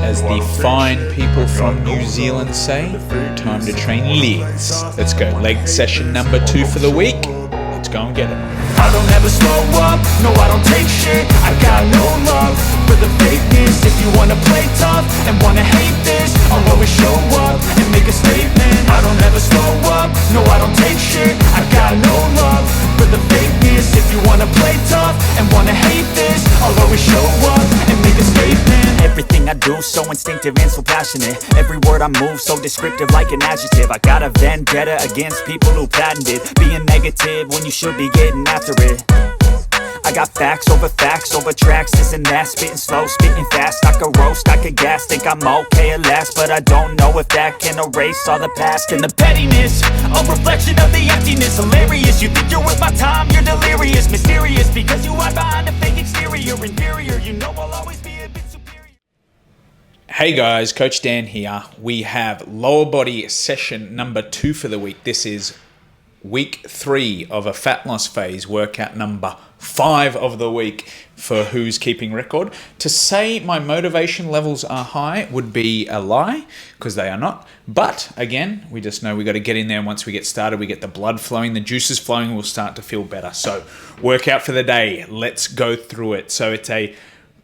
as the fine people from New Zealand say, time to train legs. Let's go. Leg session number 2 for the week. Let's go and get it. I don't ever slow up, no I don't take shit. I got no love for the fakeness. If you wanna play tough and wanna hate this, I'll always show up and make a statement. I don't ever slow up, no I don't take shit. I got no love for the fakeness. If you wanna play tough and wanna hate this, I'll always show up and make a statement. Everything I do so instinctive and so passionate. Every word I move so descriptive like an adjective. I got a vendetta against people who patented being negative when you should be getting after it. I got facts over tracks, this and that. Spitting slow, spitting fast. I could roast, I could gas. Think I'm okay at last, but I don't know if that can erase all the past. And the pettiness, a reflection of the emptiness. Hilarious, you think you're worth my time, you're delirious. Mysterious, because you hide behind a fake exterior. Inferior, you know I'll always be a bit superior. Hey guys, Coach Dan here. We have lower body session number 2 for the week. This is week 3 of a fat loss phase, workout number 5 of the week for who's keeping record. To say my motivation levels are high would be a lie, because they are not. But again, we just know we got to get in there. Once we get started, we get the blood flowing, the juices flowing, we'll start to feel better. So workout for the day, let's go through it. So it's a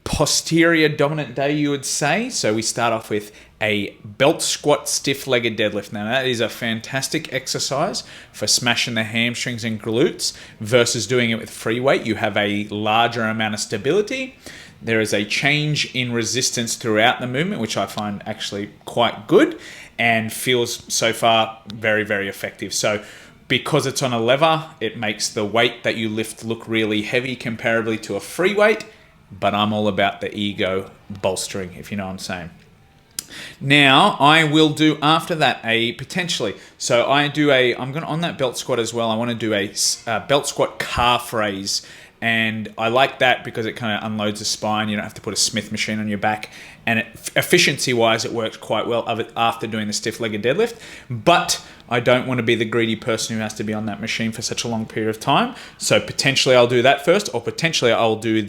posterior dominant day, you would say. So we start off with a belt squat stiff-legged deadlift. Now that is a fantastic exercise for smashing the hamstrings and glutes versus doing it with free weight. You have a larger amount of stability. There is a change in resistance throughout the movement, which I find actually quite good and feels so far very, very effective. So because it's on a lever, it makes the weight that you lift look really heavy comparably to a free weight, but I'm all about the ego bolstering, if you know what I'm saying. Now, I will do after that a potentially, so I'm going to, on that belt squat as well, I want to do a belt squat calf raise. And I like that because it kind of unloads the spine. You don't have to put a Smith machine on your back. And efficiency-wise, it works quite well after doing the stiff-legged deadlift. But I don't want to be the greedy person who has to be on that machine for such a long period of time. So potentially I'll do that first, or potentially I'll do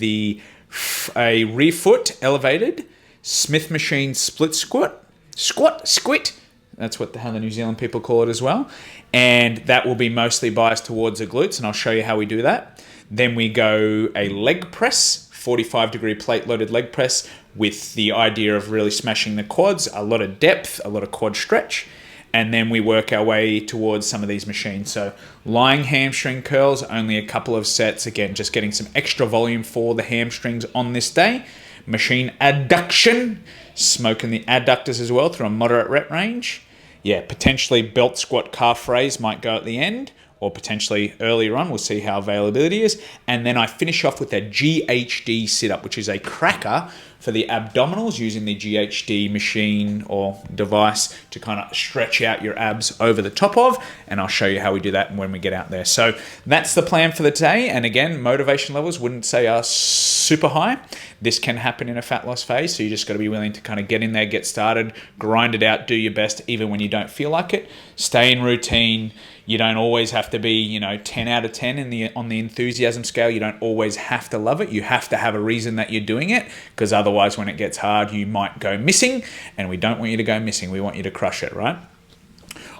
a rear foot elevated Smith machine split squat. That's how the New Zealand people call it as well. And that will be mostly biased towards the glutes, and I'll show you how we do that. Then we go a leg press, 45-degree plate-loaded leg press with the idea of really smashing the quads, a lot of depth, a lot of quad stretch. And then we work our way towards some of these machines. So lying hamstring curls, only a couple of sets. Again, just getting some extra volume for the hamstrings on this day. Machine adduction, smoking the adductors as well through a moderate rep range. Yeah, potentially belt squat calf raise might go at the end, or potentially earlier on. We'll see how availability is. And then I finish off with a GHD sit-up, which is a cracker for the abdominals, using the GHD machine or device to kind of stretch out your abs over the top of. And I'll show you how we do that when we get out there. So that's the plan for the day. And again, motivation levels wouldn't say are super high. This can happen in a fat loss phase. So you just got to be willing to kind of get in there, get started, grind it out, do your best, even when you don't feel like it. Stay in routine. You don't always have to be, 10 out of 10 on the enthusiasm scale. You don't always have to love it. You have to have a reason that you're doing it, because otherwise when it gets hard, you might go missing, and we don't want you to go missing. We want you to crush it, right?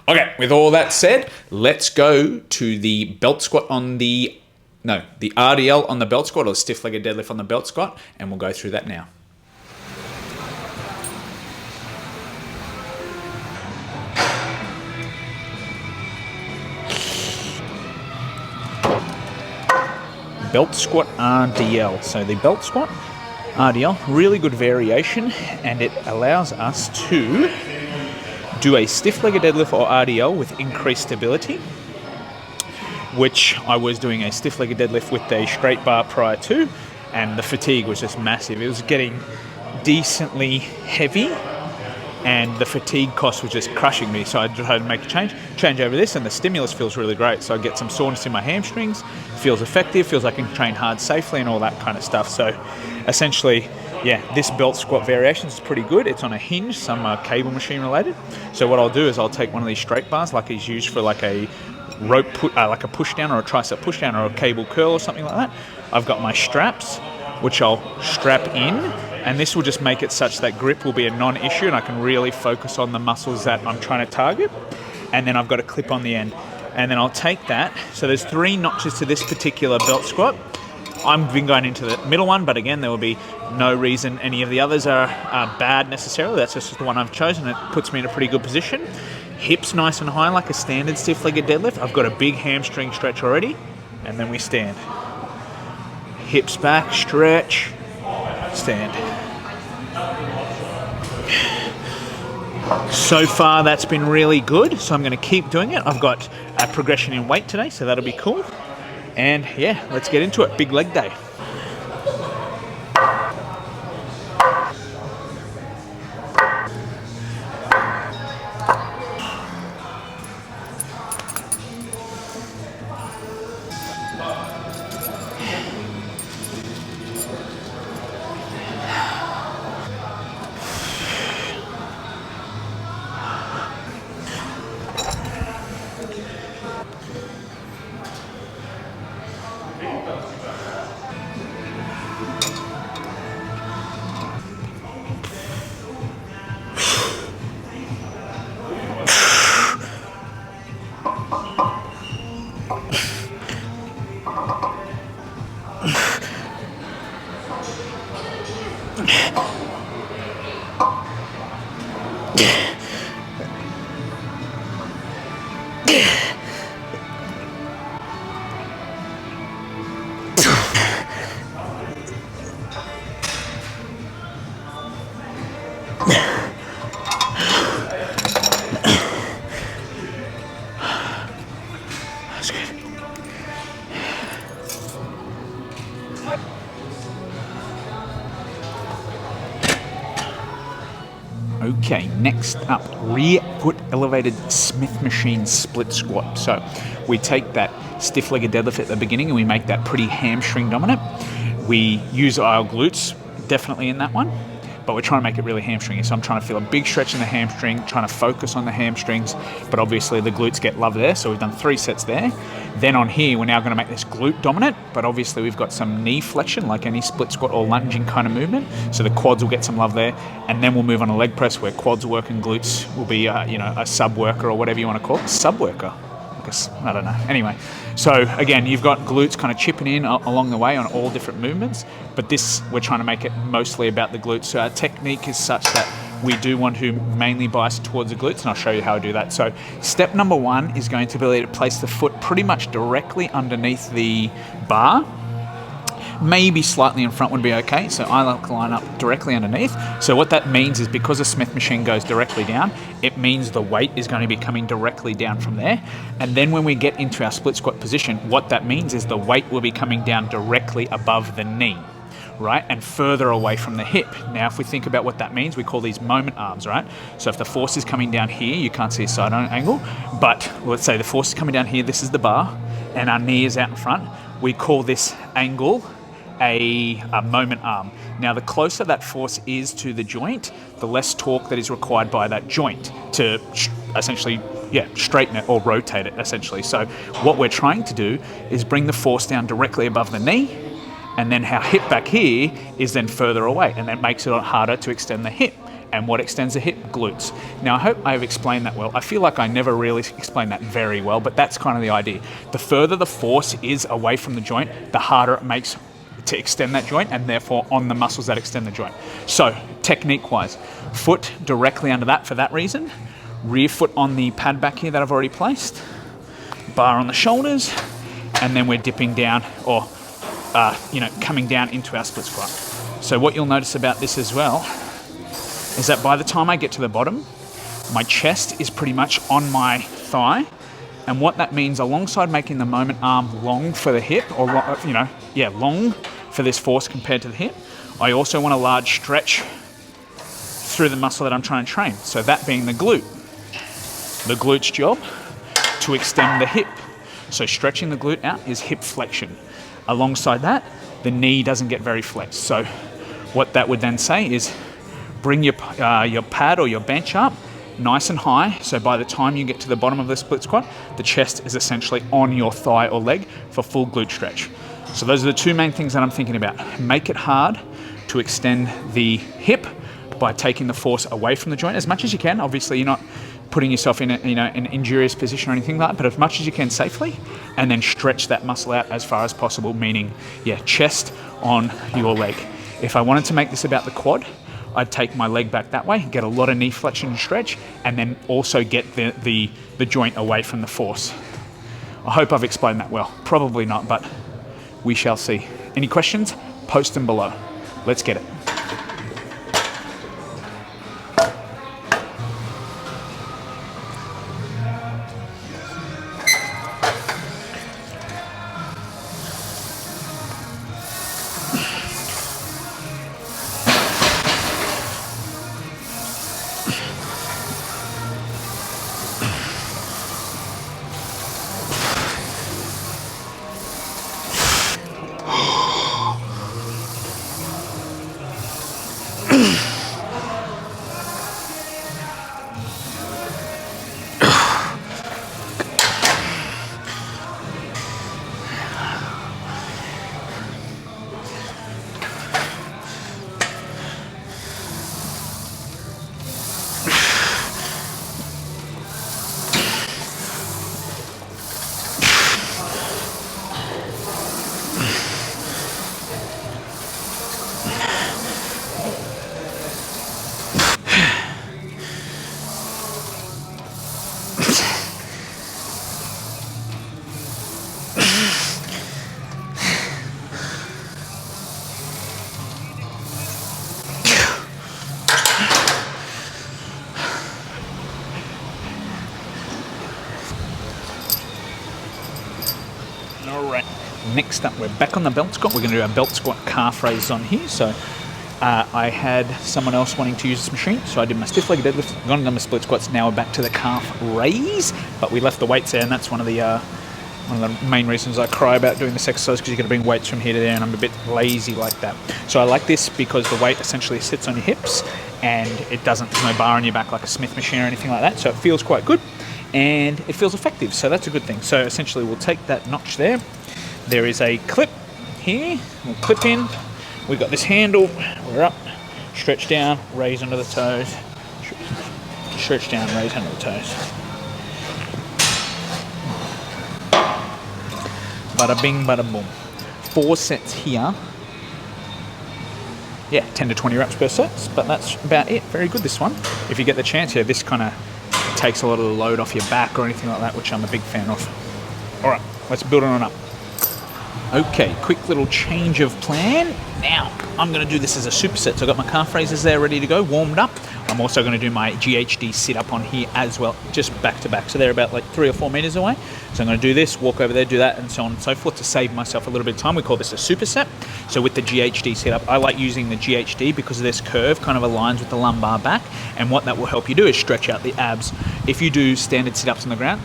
Okay, with all that said, let's go to the belt squat on the RDL on the belt squat, or stiff-legged deadlift on the belt squat, and we'll go through that now. Belt squat RDL. So the belt squat RDL, really good variation, and it allows us to do a stiff-legged deadlift or RDL with increased stability, which I was doing a stiff-legged deadlift with a straight bar prior to, and the fatigue was just massive. It was getting decently heavy, and the fatigue cost was just crushing me. So I decided to make a change over this, and the stimulus feels really great. So I get some soreness in my hamstrings, feels effective, feels like I can train hard safely and all that kind of stuff. So essentially, yeah, this belt squat variation is pretty good. It's on a hinge, some cable machine related. So what I'll do is I'll take one of these straight bars, like is used for like a rope, like a push down or a tricep push down or a cable curl or something like that. I've got my straps which I'll strap in, and this will just make it such that grip will be a non-issue and I can really focus on the muscles that I'm trying to target. And then I've got a clip on the end. And then I'll take that. So there's 3 notches to this particular belt squat. I've been going into the middle one, but again, there will be no reason any of the others are bad necessarily. That's just the one I've chosen. It puts me in a pretty good position. Hips nice and high like a standard stiff-legged deadlift. I've got a big hamstring stretch already. And then we stand. Hips back, stretch, stand. So far, that's been really good, so I'm going to keep doing it. I've got a progression in weight today, so that'll be cool. And yeah, let's get into it. Big leg day. Okay, next up, rear foot elevated Smith machine split squat. So we take that stiff-legged deadlift at the beginning and we make that pretty hamstring dominant. We use our glutes definitely in that one, but we're trying to make it really hamstringy. So I'm trying to feel a big stretch in the hamstring, trying to focus on the hamstrings, but obviously the glutes get love there. So we've done 3 sets there. Then on here, we're now going to make this glute dominant, but obviously we've got some knee flexion, like any split squat or lunging kind of movement. So the quads will get some love there. And then we'll move on to leg press where quads work and glutes will be, a sub worker or whatever you want to call it. Sub worker. I don't know. Anyway, so again, you've got glutes kind of chipping in along the way on all different movements, but this, we're trying to make it mostly about the glutes. So our technique is such that we do want to mainly bias towards the glutes, and I'll show you how I do that. So step number 1 is going to be to place the foot pretty much directly underneath the bar. Maybe slightly in front would be okay. So I like to line up directly underneath. So what that means is because the Smith machine goes directly down, it means the weight is going to be coming directly down from there. And then when we get into our split squat position, what that means is the weight will be coming down directly above the knee, right? And further away from the hip. Now, if we think about what that means, we call these moment arms, right? So if the force is coming down here, you can't see a side angle, but let's say the force is coming down here, this is the bar, and our knee is out in front. We call this angle a moment arm. Now, the closer that force is to the joint, the less torque that is required by that joint to essentially, straighten it or rotate it, essentially. So what we're trying to do is bring the force down directly above the knee, and then our hip back here is then further away, and that makes it a lot harder to extend the hip. And what extends the hip? Glutes. Now, I hope I've explained that well. I feel like I never really explained that very well, but that's kind of the idea. The further the force is away from the joint, the harder it makes to extend that joint, and therefore on the muscles that extend the joint. So technique-wise, foot directly under that for that reason, rear foot on the pad back here that I've already placed, bar on the shoulders, and then we're dipping down or coming down into our split squat. So what you'll notice about this as well is that by the time I get to the bottom, my chest is pretty much on my thigh. And what that means, alongside making the moment arm long for the hip, or long for this force compared to the hip, I also want a large stretch through the muscle that I'm trying to train. So that being the glute. The glute's job to extend the hip. So stretching the glute out is hip flexion. Alongside that, the knee doesn't get very flexed. So what that would then say is bring your pad or your bench up nice and high, so by the time you get to the bottom of the split squat, the chest is essentially on your thigh or leg for full glute stretch. So those are the two main things that I'm thinking about. Make it hard to extend the hip by taking the force away from the joint as much as you can. Obviously, you're not putting yourself in an injurious position or anything like that, but as much as you can safely, and then stretch that muscle out as far as possible, meaning, chest on your leg. If I wanted to make this about the quad, I'd take my leg back that way, get a lot of knee flexion and stretch, and then also get the joint away from the force. I hope I've explained that well. Probably not, but we shall see. Any questions? Post them below. Let's get it. Alright, next up we're back on the belt squat. We're going to do our belt squat calf raises on here. So I had someone else wanting to use this machine, so I did my stiff leg deadlift, gone and done my split squats. Now we're back to the calf raise, but we left the weights there, and that's one of the main reasons I cry about doing this exercise, because you've got to bring weights from here to there, and I'm a bit lazy like that. So I like this because the weight essentially sits on your hips, and there's no bar on your back like a Smith machine or anything like that, so it feels quite good. And it feels effective, so that's a good thing. So essentially we'll take that notch there. There is a clip here, we'll clip in. We've got this handle, we're up, stretch down, raise under the toes, stretch down, raise under the toes. Bada bing, bada boom. 4 sets here. Yeah, 10 to 20 reps per set, but that's about it. Very good, this one. If you get the chance here, this kind of takes a lot of the load off your back or anything like that, which I'm a big fan of. All right, let's build it on up. Okay, quick little change of plan. Now, I'm going to do this as a superset. So I've got my calf raises there ready to go, warmed up. I'm also going to do my GHD sit-up on here as well, just back to back. So they're about like 3 or 4 meters away. So I'm going to do this, walk over there, do that, and so on and so forth to save myself a little bit of time. We call this a superset. So with the GHD sit-up, I like using the GHD because this curve kind of aligns with the lumbar back, and what that will help you do is stretch out the abs. If you do standard sit-ups on the ground,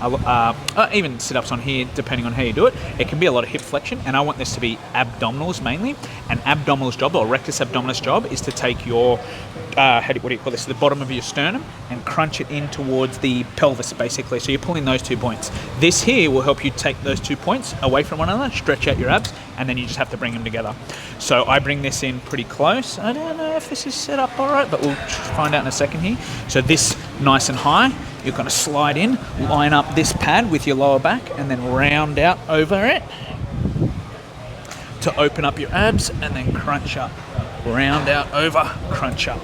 even sit-ups on here, depending on how you do it, it can be a lot of hip flexion, and I want this to be abdominals mainly. And abdominals job, or rectus abdominis job, is to take your, what do you call this, the bottom of your sternum and crunch it in towards the pelvis, basically. So you're pulling those 2 points. This here will help you take those 2 points away from one another, stretch out your abs, and then you just have to bring them together. So I bring this in pretty close. I don't know if this is set up all right, but we'll find out in a second here. So this nice and high, you're going to slide in, line up this pad with your lower back, and then round out over it to open up your abs, and then crunch up. Round out over, crunch up.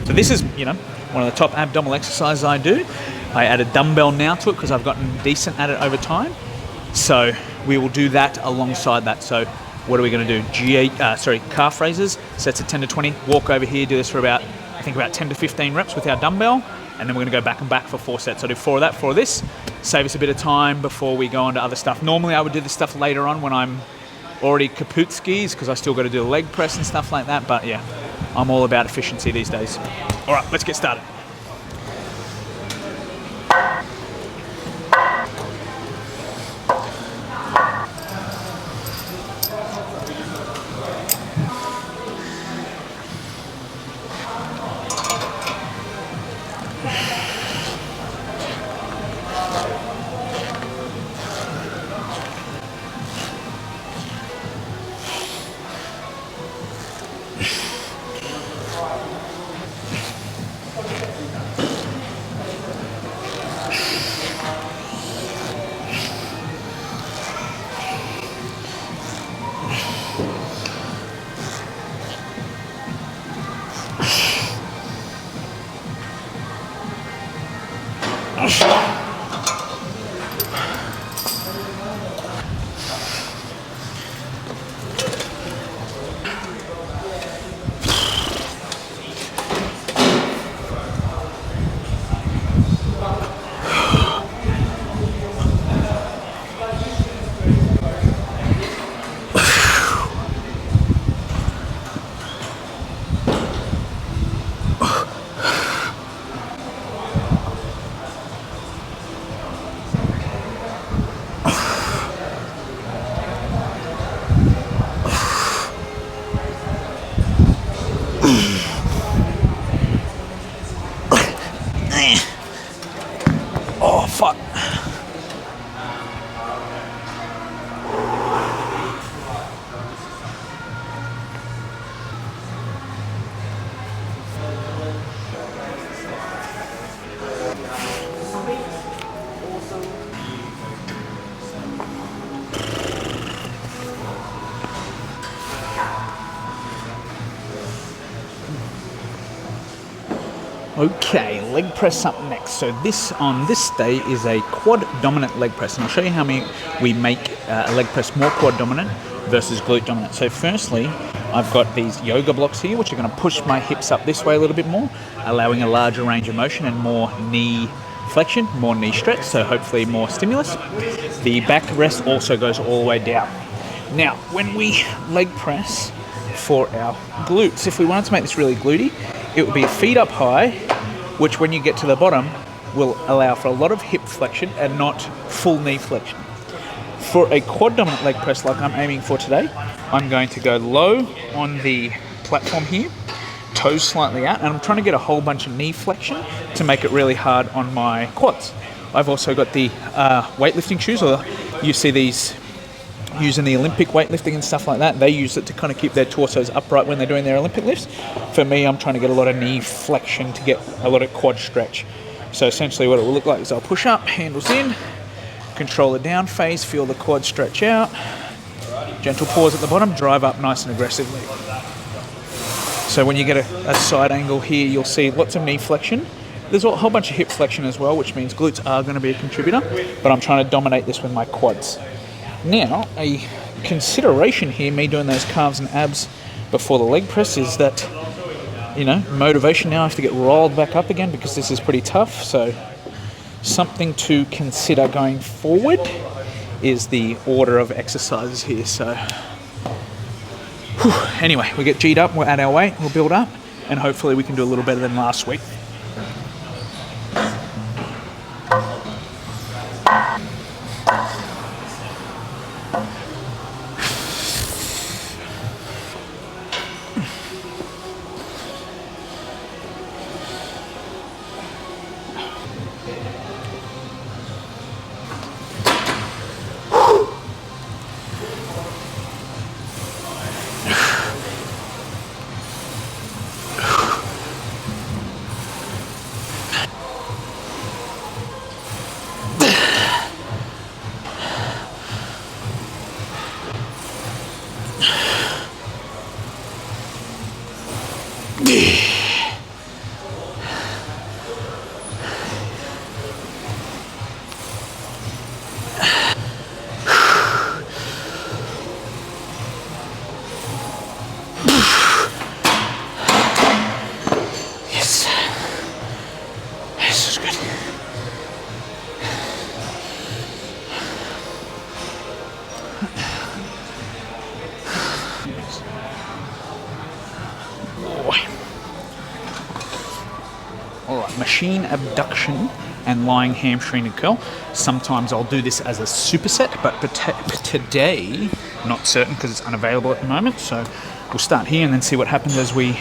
So this is, one of the top abdominal exercises I do. I add a dumbbell now to it because I've gotten decent at it over time. So we will do that alongside that. So what are we going to do? Calf raises, sets of 10 to 20. Walk over here, do this for about 10 to 15 reps with our dumbbell. And then we're going to go back and back for 4 sets. So I do 4 of that, 4 of this. Save us a bit of time before we go on to other stuff. Normally I would do this stuff later on when I'm already kaput skis, because I still got to do the leg press and stuff like that. But yeah, I'm all about efficiency these days. All right, let's get started. Oh, fuck. Okay, leg press up next. So this on this day is a quad dominant leg press, and I'll show you how we make a leg press more quad dominant versus glute dominant. So firstly, I've got these yoga blocks here, which are going to push my hips up this way a little bit more, allowing a larger range of motion and more knee flexion, more knee stretch, so hopefully more stimulus. The back rest also goes all the way down. Now, when we leg press for our glutes, if we wanted to make this really glutey, it would be feet up high, which when you get to the bottom will allow for a lot of hip flexion and not full knee flexion. For a quad dominant leg press like I'm aiming for today, I'm going to go low on the platform here, toes slightly out, and I'm trying to get a whole bunch of knee flexion to make it really hard on my quads. I've also got the weightlifting shoes, or you see these using the Olympic weightlifting and stuff like that. They use it to kind of keep their torsos upright when they're doing their Olympic lifts. For me, I'm trying to get a lot of knee flexion to get a lot of quad stretch. So essentially what it will look like is I'll push up, handles in, control the down phase, feel the quad stretch out, gentle pause at the bottom, drive up nice and aggressively. So when you get a side angle here, you'll see lots of knee flexion. There's a whole bunch of hip flexion as well, which means glutes are going to be a contributor, but I'm trying to dominate this with my quads. Now, a consideration here, me doing those calves and abs before the leg press, is that, you know, motivation now I have to get rolled back up again because this is pretty tough. So something to consider going forward is the order of exercises here. So anyway, we get G'd up, we'll add our weight, we'll build up, and hopefully we can do a little better than last week. Alright, machine abduction and lying hamstring and curl. Sometimes I'll do this as a superset, but today, not certain because it's unavailable at the moment. So we'll start here and then see what happens as we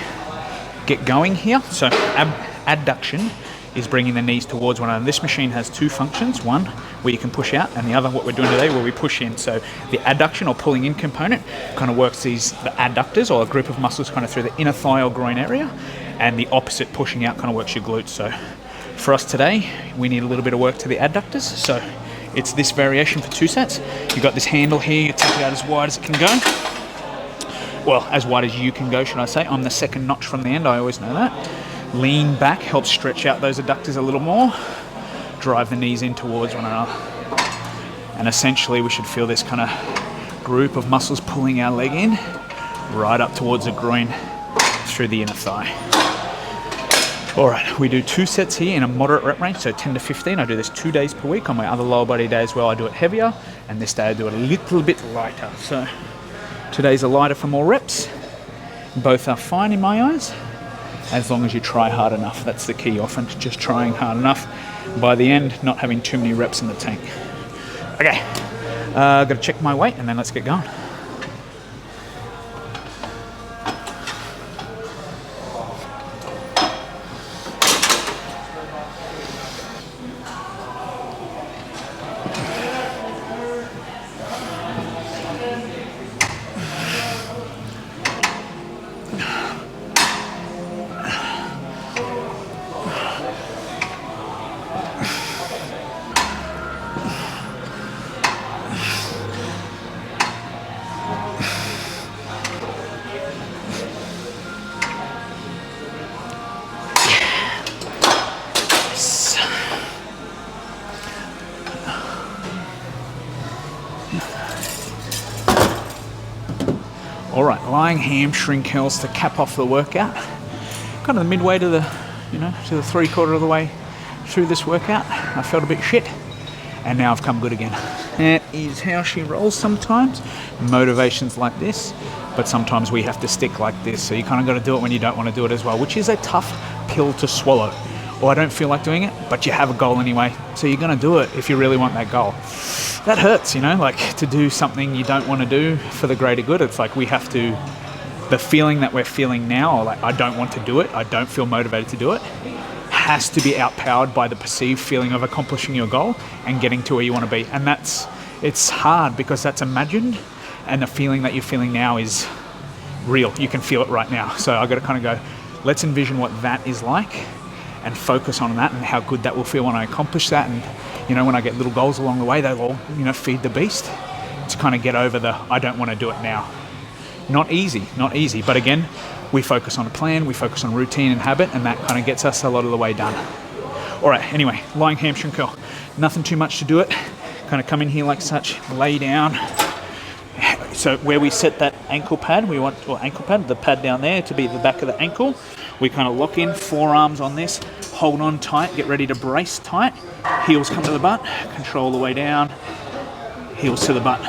get going here. So adduction is bringing the knees towards one another. This machine has two functions, one where you can push out, and the other, what we're doing today, where we push in. So the adduction or pulling in component kind of works the adductors, or a group of muscles kind of through the inner thigh or groin area, and the opposite, pushing out, kind of works your glutes. So for us today, we need a little bit of work to the adductors. So it's this variation for 2 sets. You've got this handle here, you take it out as wide as it can go. Well, as wide as you can go, should I say. I'm the second notch from the end, I always know that. Lean back helps stretch out those adductors a little more. drive the knees in towards one another. And essentially we should feel this kind of group of muscles pulling our leg in right up towards the groin through the inner thigh. All right, we do 2 sets here in a moderate rep range, so 10 to 15. I do this 2 days per week. On my other lower body day as well, I do it heavier, and this day I do it a little bit lighter. So today's a lighter for more reps. Both are fine in my eyes, as long as you try hard enough. That's the key, often just trying hard enough. By the end, not having too many reps in the tank. Okay, gotta check my weight, and then let's get going. All right, lying hamstring curls to cap off the workout. Kind of midway to the, to the 3/4 of the way through this workout. I felt a bit shit, and now I've come good again. That is how she rolls sometimes. Motivations like this, but sometimes we have to stick like this. So you kind of got to do it when you don't want to do it as well, which is a tough pill to swallow. Or I don't feel like doing it, but you have a goal anyway. So you're going to do it if you really want that goal. That hurts, like to do something you don't want to do for the greater good. It's like we have to, the feeling that we're feeling now, like I don't want to do it, I don't feel motivated to do it, has to be outpowered by the perceived feeling of accomplishing your goal and getting to where you want to be. And it's hard because that's imagined, and the feeling that you're feeling now is real. You can feel it right now. So I've got to kind of go, let's envision what that is like and focus on that and how good that will feel when I accomplish that. And when I get little goals along the way, they'll all feed the beast to kind of get over the I don't want to do it now. Not easy, but again, we focus on a plan, we focus on routine and habit, and that kind of gets us a lot of the way done. All right, anyway, lying hamstring curl. Nothing too much to do it. Kind of come in here like such, lay down. So where we set that ankle pad, the pad down there to be the back of the ankle. We kind of lock in, forearms on this, hold on tight, get ready to brace tight. Heels come to the butt, control the way down, heels to the butt.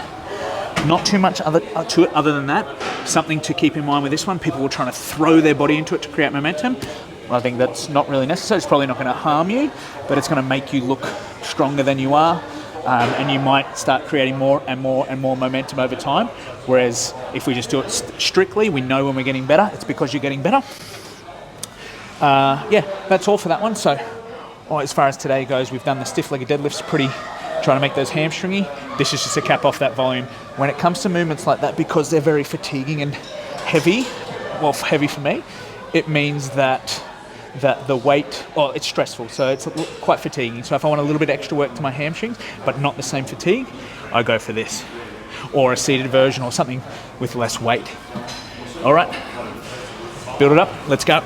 Not too much to it other than that. Something to keep in mind with this one, people will try to throw their body into it to create momentum. Well, I think that's not really necessary. It's probably not going to harm you, but it's going to make you look stronger than you are. And you might start creating more and more and more momentum over time. Whereas if we just do it strictly, we know when we're getting better, it's because you're getting better. That's all for that one. So as far as today goes, we've done the stiff-legged deadlifts, trying to make those hamstringy. This is just to cap off that volume. When it comes to movements like that, because they're very fatiguing and heavy, heavy for me, it means that the weight, it's stressful, so it's quite fatiguing. So if I want a little bit extra work to my hamstrings, but not the same fatigue, I go for this. Or a seated version or something with less weight. All right, build it up, let's go.